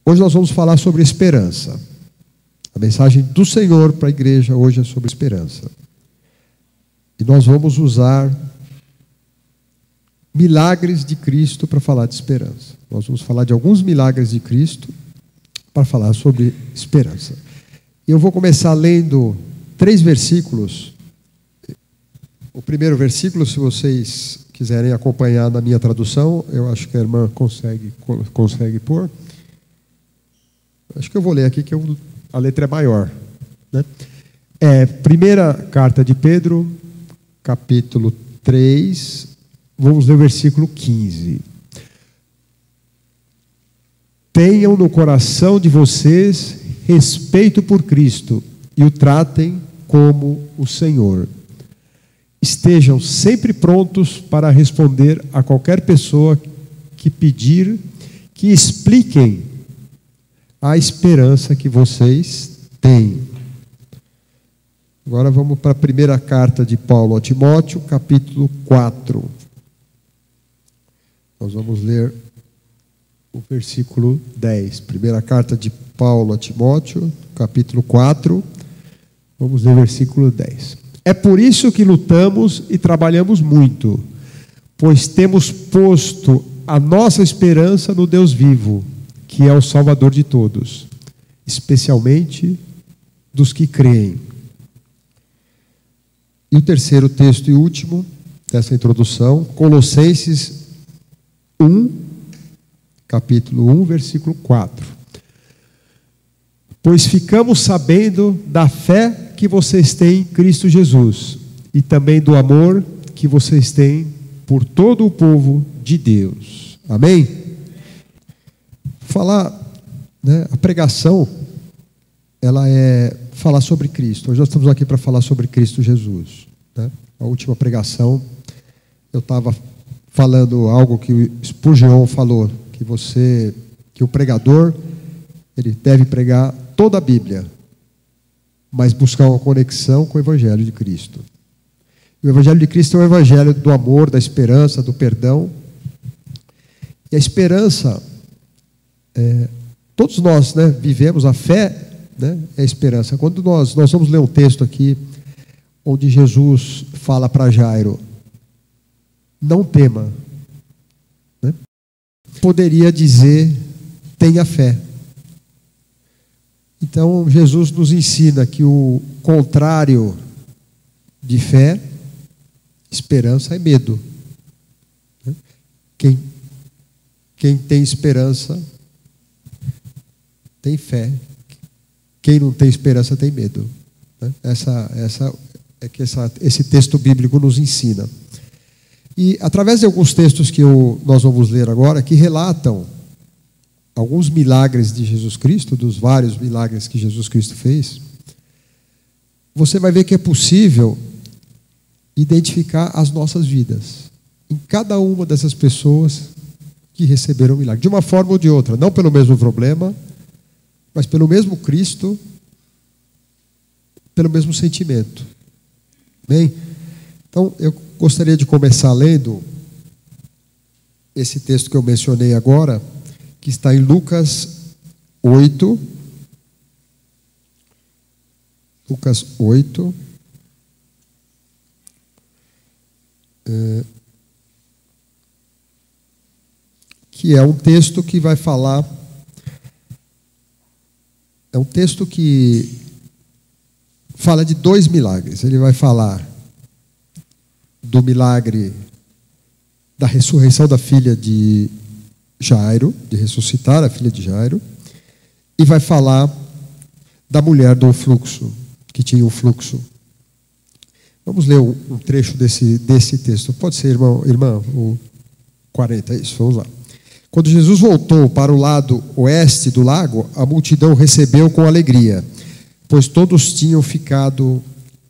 Hoje nós vamos falar sobre esperança. A mensagem do Senhor para a igreja hoje é sobre esperança. E nós vamos usar milagres de Cristo para falar de esperança. Nós vamos falar de alguns milagres de Cristo para falar sobre esperança. E eu vou começar lendo 3 versículos. O primeiro versículo, se vocês quiserem acompanhar na minha tradução, eu acho que a irmã consegue pôr. Acho que eu vou ler aqui, que a letra é maior, né? Primeira carta de Pedro, capítulo 3, vamos ler o versículo 15. Tenham no coração de vocês respeito por Cristo e o tratem como o Senhor. Estejam sempre prontos para responder a qualquer pessoa que pedir que expliquem a esperança que vocês têm. Agora vamos para a primeira carta de Paulo a Timóteo, capítulo 4. Nós vamos ler o versículo 10. Primeira carta de Paulo a Timóteo, capítulo 4. Vamos ler o versículo 10. É por isso que lutamos e trabalhamos muito, pois temos posto a nossa esperança no Deus vivo, que é o Salvador de todos, especialmente dos que creem. E o terceiro texto e último dessa introdução, Colossenses 1, capítulo 1, versículo 4. Pois ficamos sabendo da fé que vocês têm em Cristo Jesus e também do amor que vocês têm por todo o povo de Deus. Amém? A pregação, ela é falar sobre Cristo. Hoje nós estamos aqui para falar sobre Cristo Jesus, né? A última pregação, eu estava falando algo que o Spurgeon falou, que o pregador, ele deve pregar toda a Bíblia, mas buscar uma conexão com o Evangelho de Cristo. O Evangelho de Cristo é o Evangelho do amor, da esperança, do perdão. E a esperança, todos nós, né, vivemos a fé, né, é a esperança. Quando nós vamos ler um texto aqui, onde Jesus fala para Jairo, não tema, né? Poderia dizer, tenha fé. Então, Jesus nos ensina que o contrário de fé, esperança, é medo. Quem tem esperança tem fé. Quem não tem esperança tem medo. Esse texto bíblico nos ensina. E através de alguns textos que nós vamos ler agora, que relatam alguns milagres de Jesus Cristo, dos vários milagres que Jesus Cristo fez, você vai ver que é possível identificar as nossas vidas em cada uma dessas pessoas que receberam o milagre, de uma forma ou de outra, não pelo mesmo problema, mas pelo mesmo Cristo, pelo mesmo sentimento. Bem, então eu gostaria de começar lendo esse texto que eu mencionei agora, que está em Lucas 8. Lucas 8. Que é um texto que vai falar. É um texto que fala de 2 milagres. Ele vai falar do milagre da ressurreição da filha de Jairo, de ressuscitar a filha de Jairo, e vai falar da mulher do fluxo, que tinha o fluxo. Vamos ler um trecho desse texto. Pode ser, irmã, o 40, é isso, vamos lá. Quando Jesus voltou para o lado oeste do lago, a multidão recebeu com alegria, pois todos tinham ficado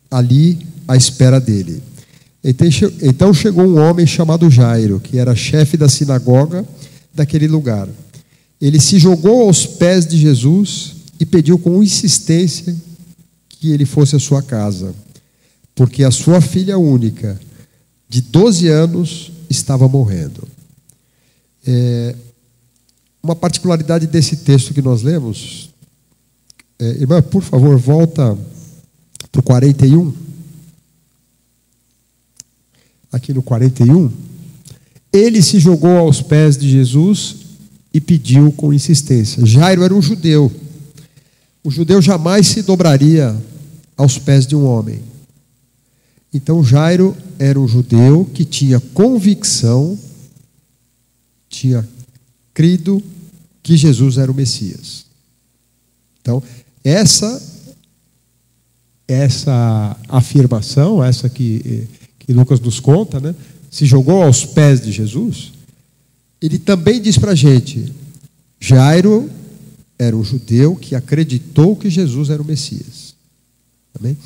ali à espera dele. Então chegou um homem chamado Jairo, que era chefe da sinagoga daquele lugar. Ele se jogou aos pés de Jesus e pediu com insistência que ele fosse à sua casa, porque a sua filha única, de 12 anos, estava morrendo. uma particularidade desse texto que nós lemos. Irmã, por favor, volta para o 41. Aqui no 41. Ele se jogou aos pés de Jesus e pediu com insistência. Jairo era um judeu. O judeu jamais se dobraria aos pés de um homem. Então Jairo era um judeu que tinha convicção, tinha crido que Jesus era o Messias. Então, essa afirmação, essa que Lucas nos conta, né, se jogou aos pés de Jesus, ele também diz para a gente, Jairo era um judeu que acreditou que Jesus era o Messias. Amém?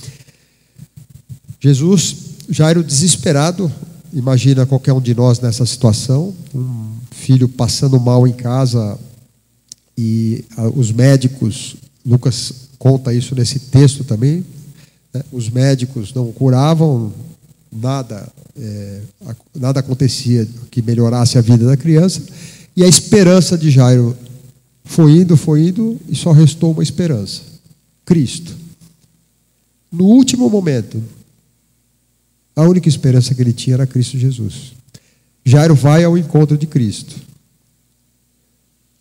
Jairo desesperado, imagina qualquer um de nós nessa situação, um filho passando mal em casa e os médicos, Lucas conta isso nesse texto também, né? Os médicos não curavam, nada acontecia que melhorasse a vida da criança, e a esperança de Jairo foi indo, e só restou uma esperança: Cristo. No último momento, a única esperança que ele tinha era Cristo Jesus. Jairo vai ao encontro de Cristo.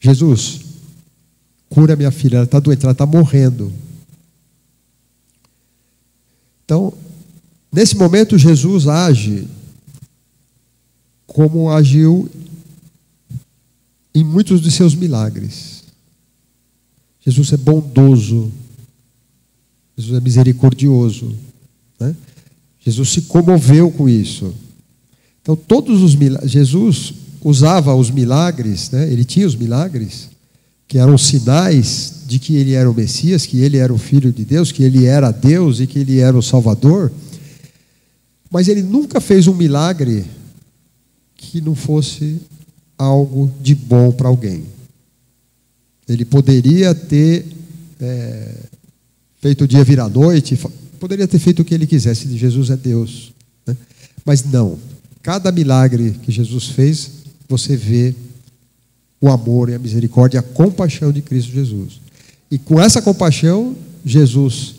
Jesus, cura minha filha, ela está doente, ela está morrendo. Então, nesse momento, Jesus age como agiu em muitos de seus milagres. Jesus é bondoso, Jesus é misericordioso, né? Jesus se comoveu com isso. Então, todos os milagres, Jesus usava os milagres, né? Ele tinha os milagres, que eram sinais de que ele era o Messias, que ele era o Filho de Deus, que ele era Deus e que ele era o Salvador. Mas ele nunca fez um milagre que não fosse algo de bom para alguém. Ele poderia ter feito o dia virar noite, poderia ter feito o que ele quisesse, Jesus é Deus, né? Mas não. Cada milagre que Jesus fez, você vê o amor e a misericórdia e a compaixão de Cristo Jesus. E com essa compaixão, Jesus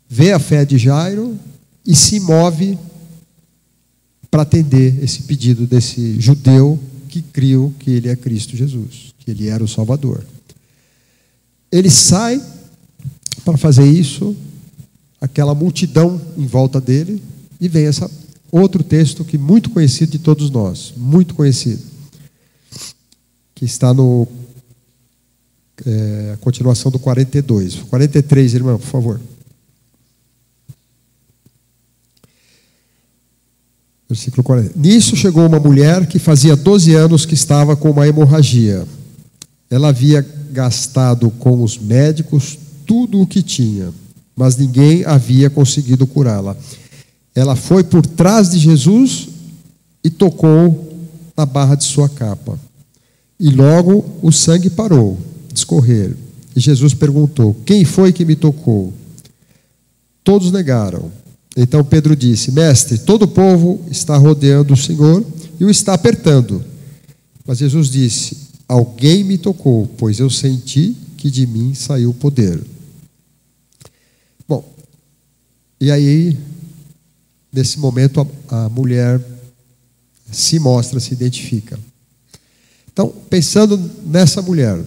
vê a fé de Jairo e se move para atender esse pedido desse judeu que criou que ele é Cristo Jesus, que ele era o Salvador. Ele sai para fazer isso, aquela multidão em volta dele, e vem esse outro texto que é muito conhecido de todos nós, muito conhecido, que está no a continuação do 42. 43, irmão, por favor. Versículo 40. Nisso chegou uma mulher que fazia 12 anos que estava com uma hemorragia. Ela havia gastado com os médicos tudo o que tinha, mas ninguém havia conseguido curá-la. Ela foi por trás de Jesus e tocou na barra de sua capa. E logo o sangue parou de escorrer. E Jesus perguntou: quem foi que me tocou? Todos negaram. Então Pedro disse: mestre, todo o povo está rodeando o Senhor e o está apertando. Mas Jesus disse: alguém me tocou, pois eu senti que de mim saiu o poder. Bom, e aí, nesse momento, a mulher se mostra, se identifica. Então, pensando nessa mulher,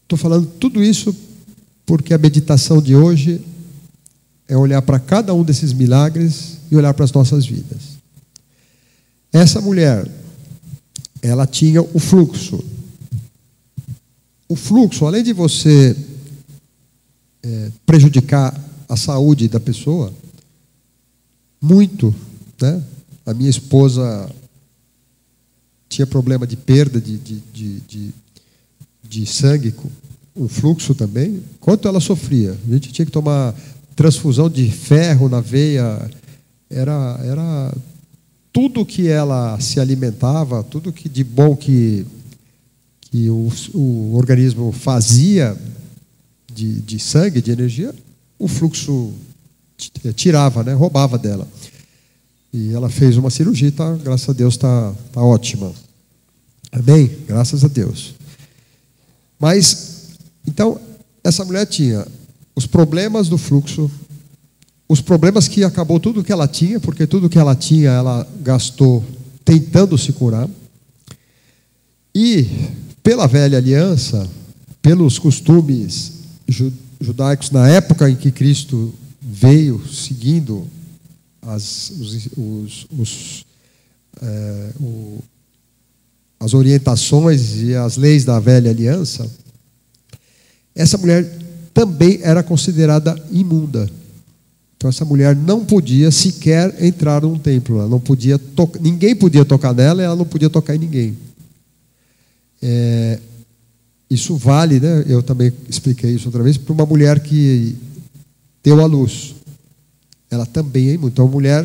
estou falando tudo isso porque a meditação de hoje é olhar para cada um desses milagres e olhar para as nossas vidas. Essa mulher, ela tinha o fluxo. O fluxo, além de você prejudicar a saúde da pessoa, muito, né? A minha esposa tinha problema de perda de sangue, um fluxo também. Quanto ela sofria? A gente tinha que tomar transfusão de ferro na veia. Era tudo que ela se alimentava, tudo que de bom que o organismo fazia de sangue, de energia, o fluxo tirava, né? Roubava dela. E ela fez uma cirurgia, graças a Deus está ótima. Amém? Graças a Deus. Mas, então, essa mulher tinha os problemas do fluxo, os problemas que acabou tudo que ela tinha, porque tudo que ela tinha ela gastou tentando se curar. E, pela velha aliança, pelos costumes judaicos na época em que Cristo veio, seguindo as orientações e as leis da velha aliança, essa mulher também era considerada imunda. Então essa mulher não podia sequer entrar num templo, ela não podia ninguém podia tocar nela, ela não podia tocar em ninguém. Isso vale, né? Eu também expliquei isso outra vez, para uma mulher que deu à luz. Ela também é imunda. Então a mulher,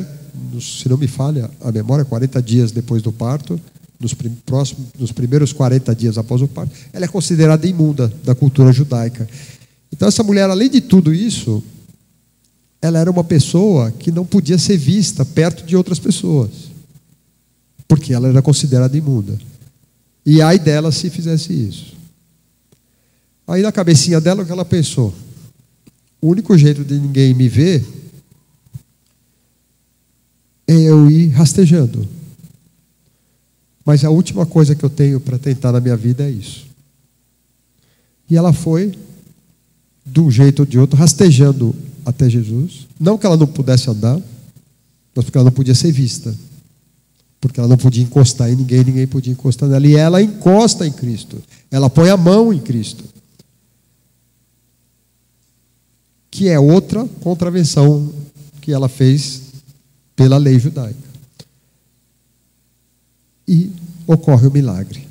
se não me falha a memória, 40 dias depois do parto, nos primeiros 40 dias após o parto, ela é considerada imunda da cultura judaica. Então essa mulher, além de tudo isso, ela era uma pessoa que não podia ser vista perto de outras pessoas, porque ela era considerada imunda. E ai dela se fizesse isso. Aí na cabecinha dela o que ela pensou? O único jeito de ninguém me ver é eu ir rastejando. Mas a última coisa que eu tenho para tentar na minha vida é isso. E ela foi, de um jeito ou de outro, rastejando até Jesus. Não que ela não pudesse andar, mas porque ela não podia ser vista. Porque ela não podia encostar em ninguém, ninguém podia encostar nela. E ela encosta em Cristo. Ela põe a mão em Cristo. Que é outra contravenção que ela fez pela lei judaica. E ocorre o milagre.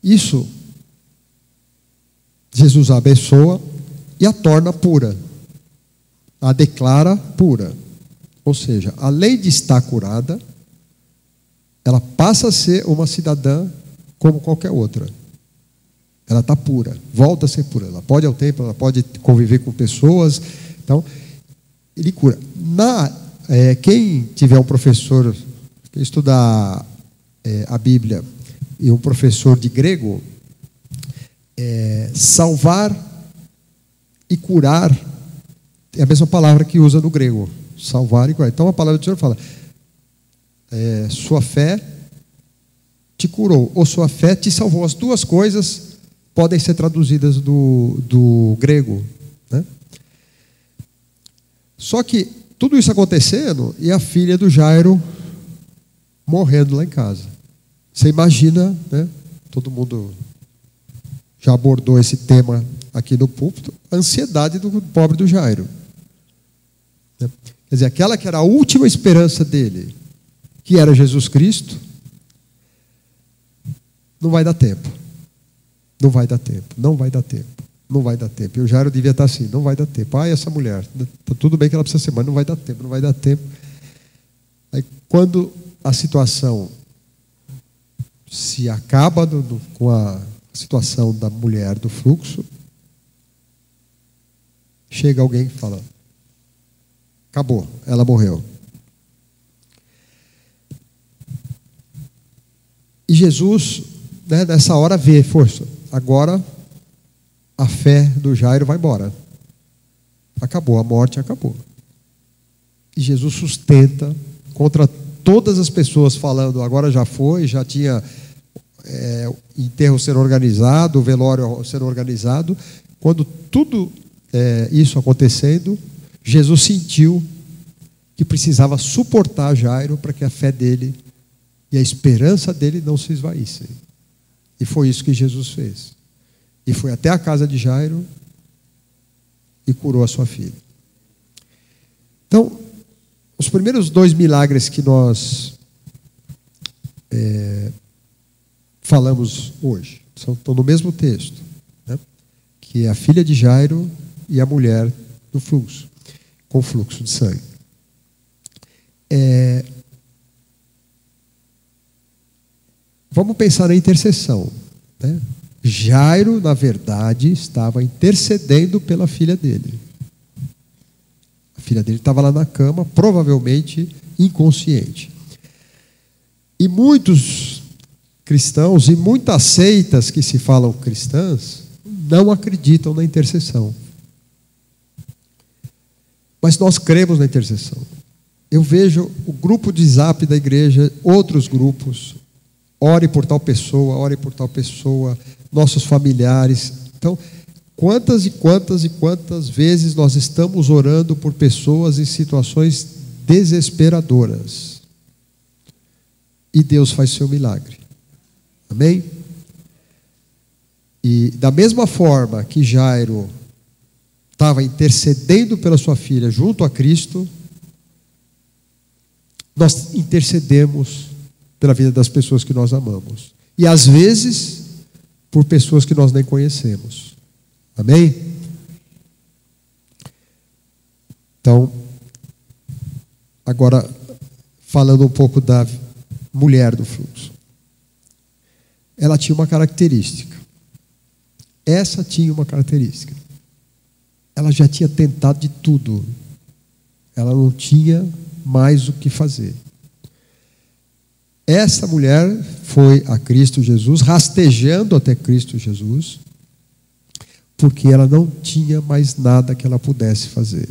Isso, Jesus a abençoa e a torna pura. A declara pura. Ou seja, além de estar curada, ela passa a ser uma cidadã como qualquer outra. Ela está pura, volta a ser pura. Ela pode ir ao templo, ela pode conviver com pessoas. Então, ele cura. Quem tiver um professor, quem estudar a Bíblia, e um professor de grego, salvar e curar é a mesma palavra que usa no grego. Salvar e curar. Então a palavra do Senhor fala: sua fé te curou, ou sua fé te salvou. As duas coisas podem ser traduzidas do grego, né? Só que tudo isso acontecendo e a filha do Jairo morrendo lá em casa. Você imagina, né? Todo mundo já abordou esse tema aqui no púlpito, a ansiedade do pobre do Jairo. Quer dizer, aquela que era a última esperança dele, que era Jesus Cristo, não vai dar tempo. Não vai dar tempo, não vai dar tempo, não vai dar tempo. E o Jairo devia estar assim: não vai dar tempo. Essa mulher, tá tudo bem que ela precisa ser, mas não vai dar tempo, não vai dar tempo. Aí quando a situação se acaba com a situação da mulher do fluxo, chega alguém que fala: acabou, ela morreu. E Jesus, né, nessa hora vê, força, agora a fé do Jairo vai embora. Acabou, a morte acabou. E Jesus sustenta contra todas as pessoas falando: agora já foi, já tinha enterro sendo organizado, velório sendo organizado. Quando tudo isso acontecendo, Jesus sentiu que precisava suportar Jairo para que a fé dele e a esperança dele não se esvaíssem. E foi isso que Jesus fez. E foi até a casa de Jairo e curou a sua filha. Então, os primeiros 2 milagres que nós falamos hoje estão no mesmo texto, né? Que é a filha de Jairo e a mulher do fluxo, com fluxo de sangue. Vamos pensar na intercessão, né? Jairo, na verdade, estava intercedendo pela filha dele. A filha dele estava lá na cama, provavelmente inconsciente. E muitos cristãos e muitas seitas que se falam cristãs não acreditam na intercessão. Mas nós cremos na intercessão. Eu vejo o grupo de zap da igreja, outros grupos, ore por tal pessoa, ore por tal pessoa, nossos familiares. Então, quantas e quantas e quantas vezes nós estamos orando por pessoas em situações desesperadoras. E Deus faz seu milagre. Amém? E da mesma forma que Jairo estava intercedendo pela sua filha junto a Cristo, nós intercedemos pela vida das pessoas que nós amamos. E às vezes, por pessoas que nós nem conhecemos. Amém? Então, agora, falando um pouco da mulher do fluxo. Ela tinha uma característica. Essa tinha uma característica. Ela já tinha tentado de tudo. Ela não tinha mais o que fazer. Essa mulher foi a Cristo Jesus, rastejando até Cristo Jesus, porque ela não tinha mais nada que ela pudesse fazer.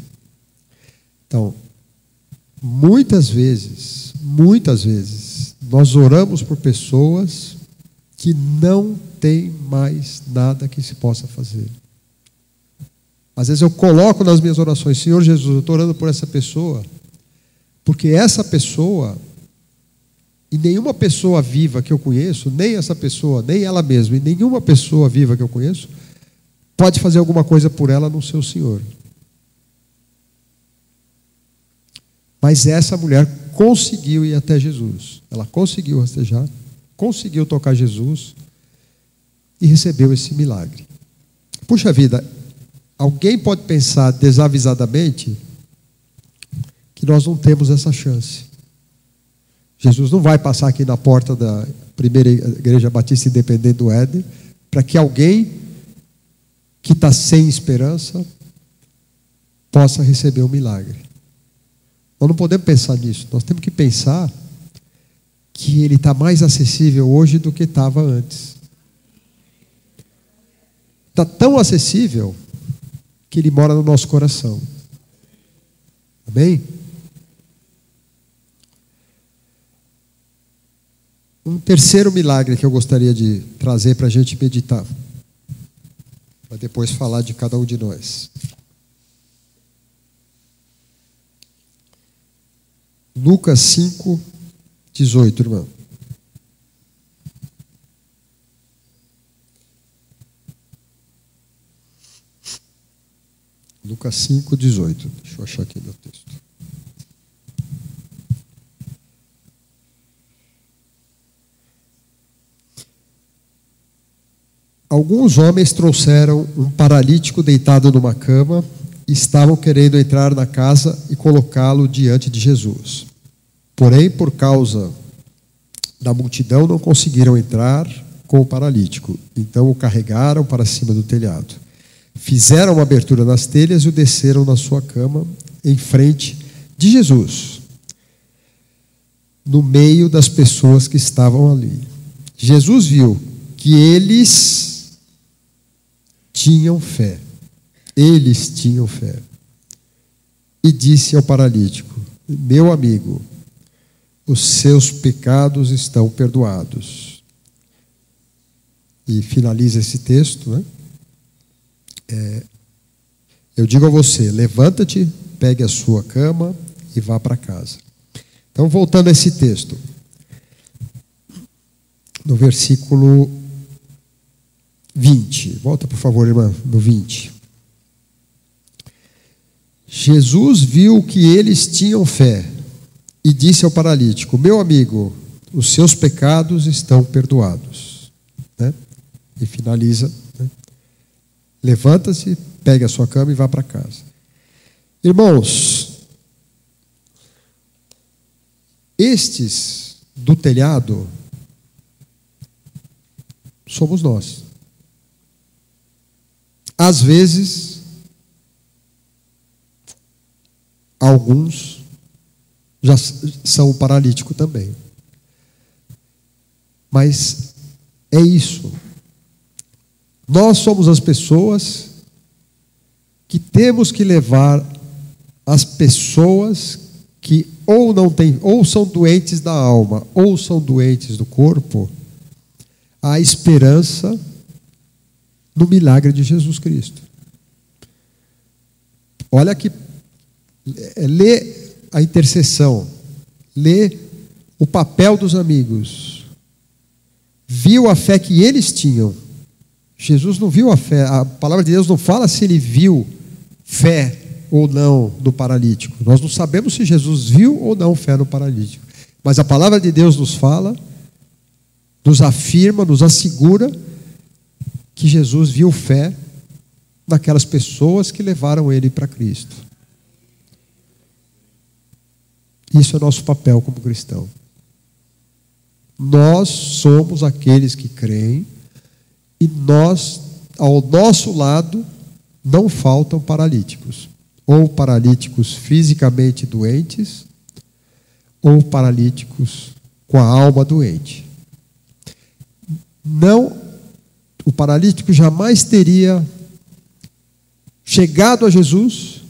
Então, muitas vezes, nós oramos por pessoas que não têm mais nada que se possa fazer. Às vezes eu coloco nas minhas orações, Senhor Jesus, eu estou orando por essa pessoa, porque essa pessoa, e nenhuma pessoa viva que eu conheço, nem essa pessoa, nem ela mesma, e nenhuma pessoa viva que eu conheço, pode fazer alguma coisa por ela no seu Senhor. Mas essa mulher conseguiu ir até Jesus. Ela conseguiu rastejar, conseguiu tocar Jesus e recebeu esse milagre. Puxa vida, alguém pode pensar desavisadamente que nós não temos essa chance. Jesus não vai passar aqui na porta da primeira igreja batista independente do Éden para que alguém que está sem esperança possa receber um milagre. Nós não podemos pensar nisso. Nós temos que pensar que ele está mais acessível hoje do que estava antes. Está tão acessível que ele mora no nosso coração. Amém? Um terceiro milagre que eu gostaria de trazer para a gente meditar, para depois falar de cada um de nós. Lucas 5:18, irmão. Lucas 5:18. Deixa eu achar aqui meu texto. Alguns homens trouxeram um paralítico deitado numa cama e estavam querendo entrar na casa e colocá-lo diante de Jesus. Porém, por causa da multidão, não conseguiram entrar com o paralítico. Então o carregaram para cima do telhado. Fizeram uma abertura nas telhas e o desceram na sua cama em frente de Jesus, no meio das pessoas que estavam ali. Jesus viu que eles tinham fé. Eles tinham fé. E disse ao paralítico: meu amigo, os seus pecados estão perdoados. E finaliza esse texto, né? Eu digo a você, levanta-te, pegue a sua cama e vá para casa. Então, voltando a esse texto, no versículo 20. Volta, por favor, irmã, no 20. Jesus viu que eles tinham fé e disse ao paralítico: meu amigo, os seus pecados estão perdoados. Né? E finaliza, né? Levanta-se, pegue a sua cama e vá para casa. Irmãos, estes do telhado somos nós. Às vezes, alguns já são paralíticos também. Mas é isso. Nós somos as pessoas que temos que levar as pessoas que ou não têm, ou são doentes da alma, ou são doentes do corpo, à esperança no milagre de Jesus Cristo. Olha que lê a intercessão, lê o papel dos amigos, viu a fé que eles tinham. Jesus não viu a fé, a palavra de Deus não fala se ele viu fé ou não no paralítico. Nós não sabemos se Jesus viu ou não fé no paralítico. Mas a palavra de Deus nos fala, nos afirma, nos assegura que Jesus viu fé naquelas pessoas que levaram ele para Cristo. Isso é nosso papel como cristão. Nós somos aqueles que creem e nós, ao nosso lado, não faltam paralíticos. Ou paralíticos fisicamente doentes, ou paralíticos com a alma doente. Não, o paralítico jamais teria chegado a Jesus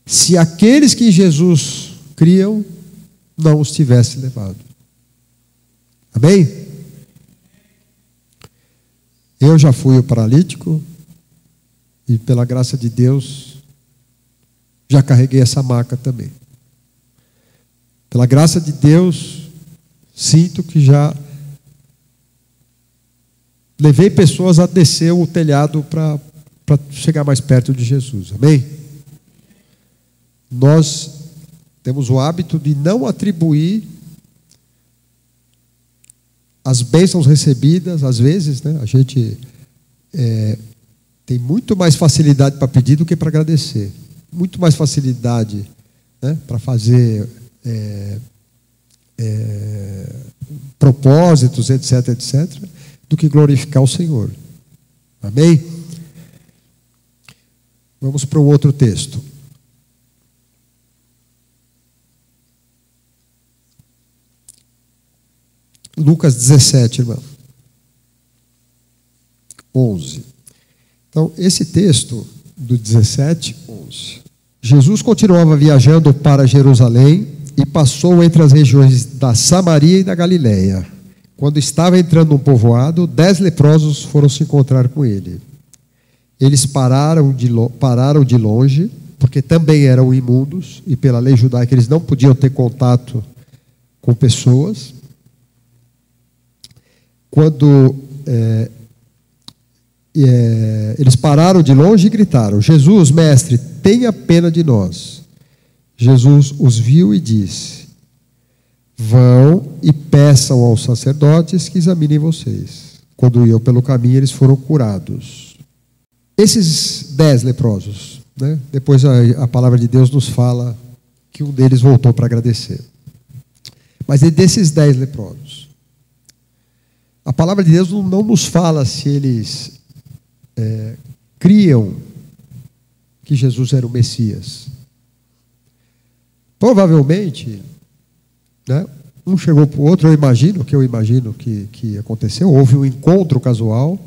se aqueles que em Jesus criam não os tivessem levado. Amém? Eu já fui o paralítico e pela graça de Deus já carreguei essa maca também. Pela graça de Deus, sinto que já levei pessoas a descer o telhado para chegar mais perto de Jesus. Amém? Nós temos o hábito de não atribuir as bênçãos recebidas, às vezes, né? A gente tem muito mais facilidade para pedir do que para agradecer. Muito mais facilidade, né, para fazer propósitos, etc., etc., do que glorificar o Senhor. Amém? Vamos para o outro texto. Lucas 17, irmão. 11. Então, esse texto do 17, 11. Jesus continuava viajando para Jerusalém e passou entre as regiões da Samaria e da Galileia. Quando estava entrando num povoado, 10 leprosos foram se encontrar com ele. Eles pararam de longe, porque também eram imundos, e pela lei judaica eles não podiam ter contato com pessoas. Quando eles pararam de longe e gritaram: Jesus, mestre, tenha pena de nós. Jesus os viu e disse: vão e peçam aos sacerdotes que examinem vocês. Quando iam pelo caminho, eles foram curados. Esses 10 leprosos, né? Depois a palavra de Deus nos fala que um deles voltou para agradecer. Mas desses 10 leprosos, a palavra de Deus não nos fala se eles criam que Jesus era o Messias. Provavelmente, né, um chegou para o outro, eu imagino que aconteceu, houve um encontro casual,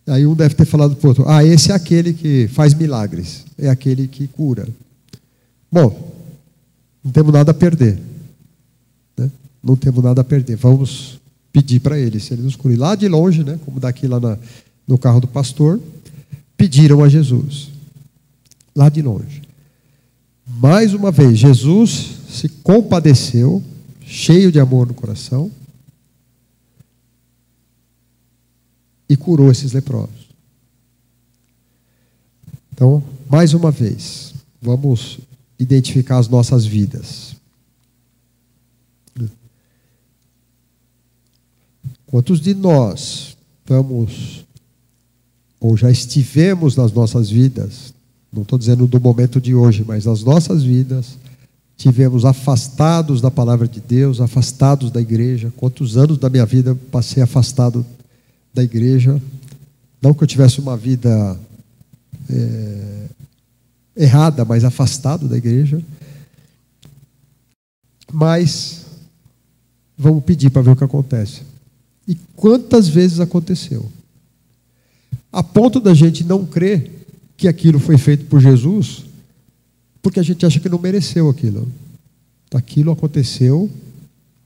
aí um deve ter falado para o outro: esse é aquele que faz milagres, é aquele que cura. Bom, não temos nada a perder, né? Não temos nada a perder, vamos pedir para ele, se ele nos cura. E lá de longe, né, como daqui lá no carro do pastor, pediram a Jesus, lá de longe. Mais uma vez, Jesus se compadeceu, cheio de amor no coração, e curou esses leprosos. Então, mais uma vez, vamos identificar as nossas vidas. Quantos de nós estamos, ou já estivemos nas nossas vidas, não estou dizendo do momento de hoje, mas nas nossas vidas, tivemos afastados da palavra de Deus, afastados da igreja? Quantos anos da minha vida passei afastado da igreja? Não que eu tivesse uma vida errada, mas afastado da igreja. Mas vamos pedir para ver o que acontece. E quantas vezes aconteceu? A ponto da gente não crer que aquilo foi feito por Jesus, porque a gente acha que não mereceu aquilo. Aquilo aconteceu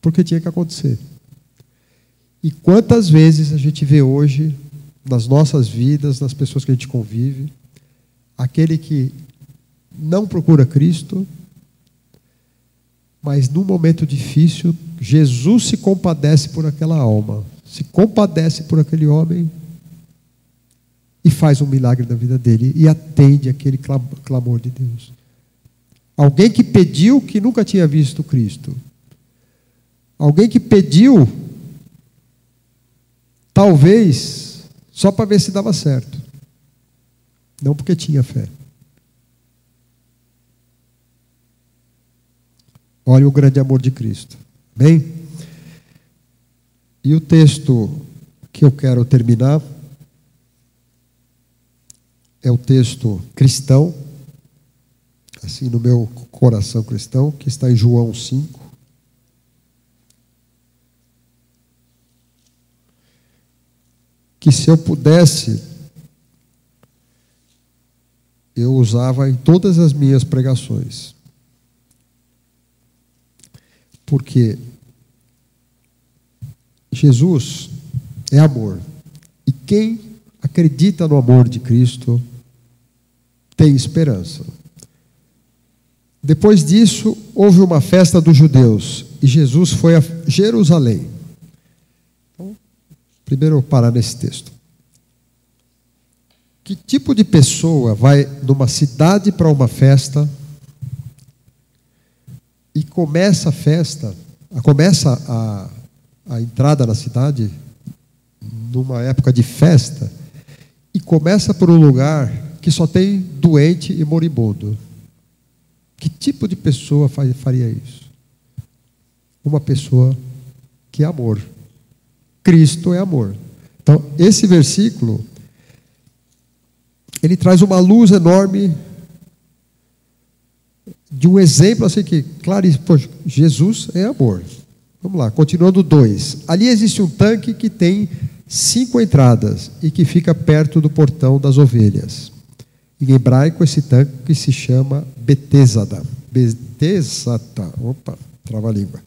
porque tinha que acontecer. E quantas vezes a gente vê hoje, nas nossas vidas, nas pessoas que a gente convive, aquele que não procura Cristo, mas num momento difícil, Jesus se compadece por aquela alma, se compadece por aquele homem e faz um milagre na vida dele e atende aquele clamor de Deus. Alguém que pediu que nunca tinha visto Cristo. Alguém que pediu, talvez, só para ver se dava certo. Não porque tinha fé. Olha o grande amor de Cristo. Bem? E o texto que eu quero terminar é o texto cristão, assim no meu coração cristão, que está em João 5. Que se eu pudesse, eu usava em todas as minhas pregações. Porque Jesus é amor. E quem acredita no amor de Cristo tem esperança. Depois disso, houve uma festa dos judeus e Jesus foi a Jerusalém. Então, primeiro eu vou parar nesse texto. Que tipo de pessoa vai numa cidade para uma festa e começa a festa, começa a entrada na cidade numa época de festa e começa por um lugar que só tem doente e moribundo? Que tipo de pessoa faria isso? Uma pessoa que é amor. Cristo é amor. Então, esse versículo, ele traz uma luz enorme de um exemplo assim que, claro, Jesus é amor. Vamos lá, continuando 2. Ali existe um tanque que tem 5 entradas e que fica perto do portão das ovelhas. Em hebraico, esse tanque se chama Betesda. Betesda. Opa, trava a língua.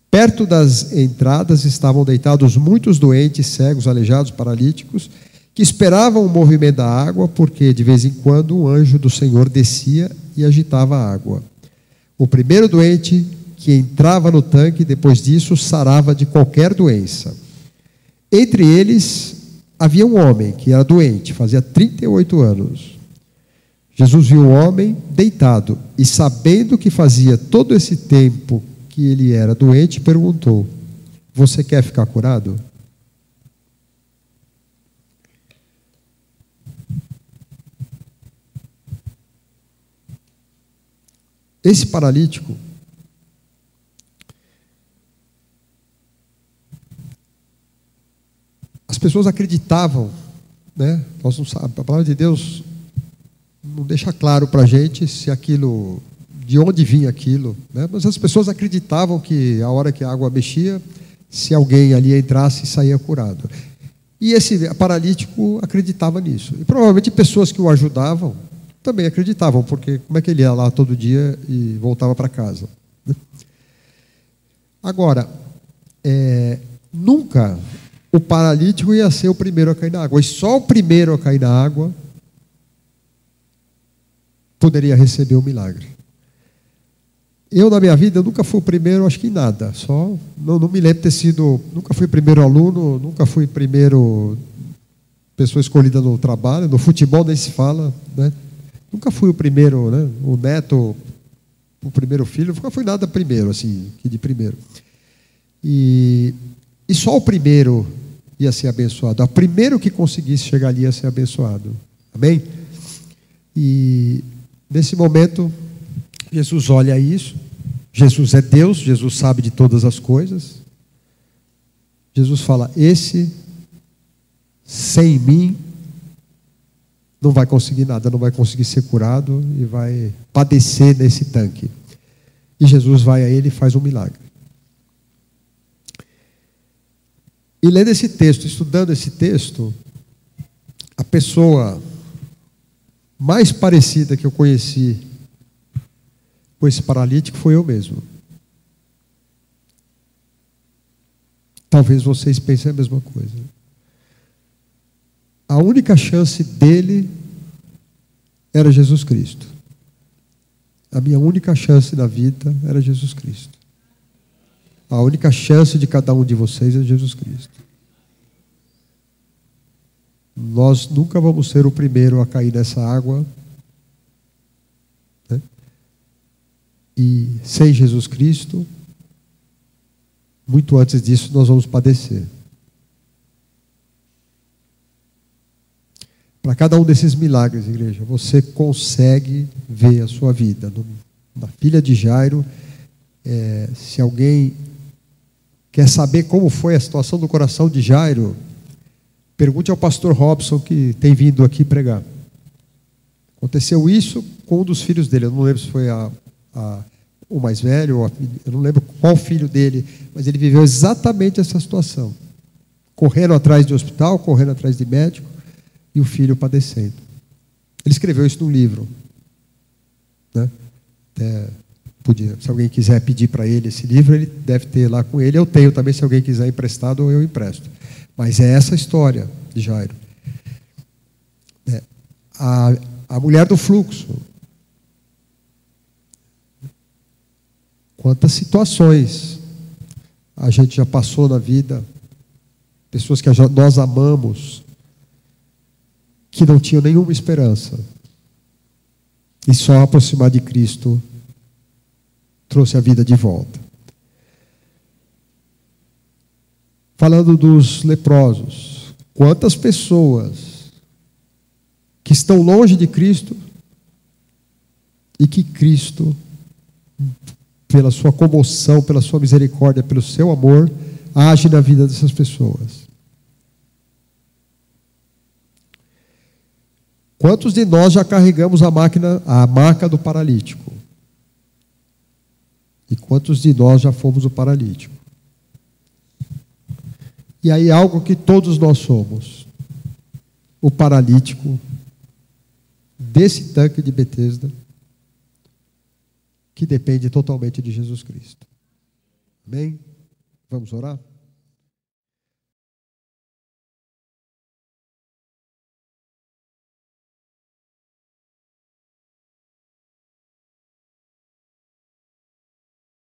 Perto das entradas estavam deitados muitos doentes, cegos, aleijados, paralíticos, que esperavam o movimento da água, porque de vez em quando um anjo do Senhor descia e agitava a água. O primeiro doente que entrava no tanque, depois disso, sarava de qualquer doença. Entre eles, havia um homem que era doente, fazia 38 anos. Jesus viu o homem deitado e, sabendo que fazia todo esse tempo que ele era doente, perguntou: você quer ficar curado? Esse paralítico, as pessoas acreditavam, né? Nós não sabemos, a palavra de Deus não deixa claro para a gente se aquilo, de onde vinha aquilo, né? Mas as pessoas acreditavam que a hora que a água mexia, se alguém ali entrasse, saía curado. E esse paralítico acreditava nisso. E provavelmente pessoas que o ajudavam também acreditavam, porque como é que ele ia lá todo dia e voltava para casa? Né? Agora, nunca o paralítico ia ser o primeiro a cair na água. E só o primeiro a cair na água poderia receber o milagre. Eu, na minha vida, nunca fui o primeiro, acho que em nada. Só, não me lembro de ter sido, nunca fui primeiro aluno, nunca fui primeiro pessoa escolhida no trabalho, no futebol nem se fala, né? Nunca fui o primeiro, né? O neto, o primeiro filho, nunca fui nada primeiro, assim, que de primeiro. E só o primeiro ia ser abençoado. O primeiro que conseguisse chegar ali ia ser abençoado. Amém? E nesse momento, Jesus olha isso. Jesus é Deus, Jesus sabe de todas as coisas. Jesus fala: esse, sem mim, não vai conseguir nada, não vai conseguir ser curado e vai padecer nesse tanque. E Jesus vai a ele e faz um milagre. E lendo esse texto, estudando esse texto, a pessoa mais parecida que eu conheci com esse paralítico foi eu mesmo. Talvez vocês pensem a mesma coisa. A única chance dele era Jesus Cristo. A minha única chance na vida era Jesus Cristo. A única chance de cada um de vocês é Jesus Cristo. Nós nunca vamos ser o primeiro a cair nessa água, né? E sem Jesus Cristo, muito antes disso, nós vamos padecer. Para cada um desses milagres, igreja, você consegue ver a sua vida. Na filha de Jairo, se alguém quer saber como foi a situação do coração de Jairo, pergunte ao pastor Robson, que tem vindo aqui pregar. Aconteceu isso com um dos filhos dele. Eu não lembro se foi o mais velho, eu não lembro qual filho dele, mas ele viveu exatamente essa situação. Correndo atrás de hospital, correndo atrás de médico, e o filho padecendo. Ele escreveu isso num livro, né? Podia, se alguém quiser pedir para ele esse livro, ele deve ter lá com ele. Eu tenho também, se alguém quiser emprestado, eu empresto. Mas é essa a história de Jairo. A mulher do fluxo. Quantas situações a gente já passou na vida, pessoas que nós amamos, que não tinham nenhuma esperança. E só aproximar de Cristo trouxe a vida de volta. Falando dos leprosos, quantas pessoas que estão longe de Cristo e que Cristo, pela sua comoção, pela sua misericórdia, pelo seu amor, age na vida dessas pessoas. Quantos de nós já carregamos a maca do paralítico? E quantos de nós já fomos o paralítico? E aí algo que todos nós somos. O paralítico desse tanque de Betesda, que depende totalmente de Jesus Cristo. Amém? Vamos orar?